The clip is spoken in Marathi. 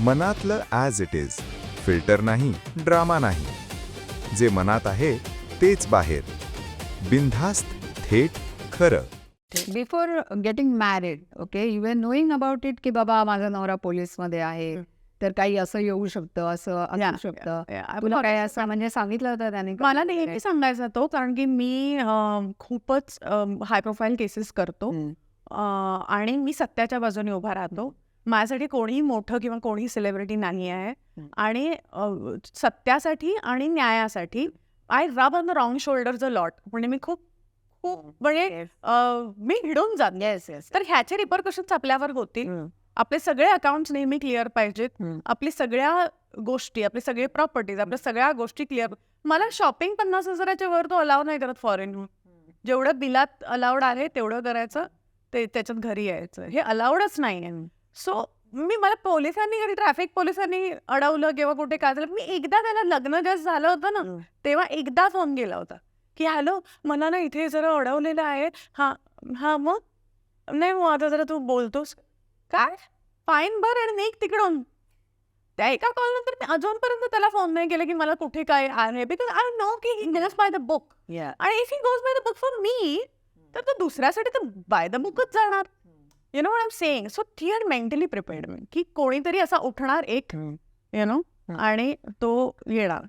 मनातलं ॲज इट इज, फिल्टर नाही, ड्रामा नाही. जे मनात आहे तेच बाहेर. बिनधास्त, थेट, खरं. Before getting married, okay, you are knowing about it की बाबा माझा नवरा पोलीसमध्ये आहे, तर काही असं येऊ शकतं, असं असू शकतं. तुला काय असं म्हणजे सांगितलं होतं त्याने? मला नेहमी सांगायचा तो, कारण की मी खूपच हाय प्रोफाईल केसेस करतो आणि मी सत्याच्या बाजूने उभा राहतो. माझ्यासाठी कोणीही मोठं किंवा कोणीही सेलिब्रिटी नाही आहे आणि सत्यासाठी आणि न्यायासाठी आय रब on the wrong shoulders a lot. म्हणजे मी खूप म्हणजे मी हिडून जात. Yes yes. तर ह्याचे रिपरकशन्स आपल्यावर होतील. आपले सगळे अकाउंट्स नेहमी क्लिअर पाहिजेत. आपली सगळ्या गोष्टी, आपले सगळे प्रॉपर्टीज, आपल्या सगळ्या गोष्टी क्लिअर. मला शॉपिंग 50,000च्या वर तो अलाव नाही करत फॉरेनहून. जेवढं बिलात अलाउड आहे तेवढं करायचं, ते त्याच्यात घरी यायचं, हे अलाउडच नाही आहे. सो मला पोलिसांनी, कधी ट्रॅफिक पोलिसांनी अडवलं किंवा कुठे काय झालं, मी एकदा त्याला लग्न जस्ट झालं होतं ना, तेव्हा एकदा फोन केला होता की हॅलो, मला ना इथे जरा अडवलेलं आहे. हां मग नाही, मग आता जरा तू बोलतोस काय, फाईन भर आणि निघ तिकडून. त्या एका कॉलनंतर मी अजूनपर्यंत त्याला फोन नाही केला की मला कुठे काय आहे, बिकॉज आय नो की he goes by the book. आणि if he goes by the book for me, तर तो दुसऱ्यासाठी तर बाय द बुकच जाणार. You know what I am saying. So ती आर मेंटली प्रिपेअर्ड मी की कोणीतरी असा उठणार एक, यु नो, आणि तो येणार.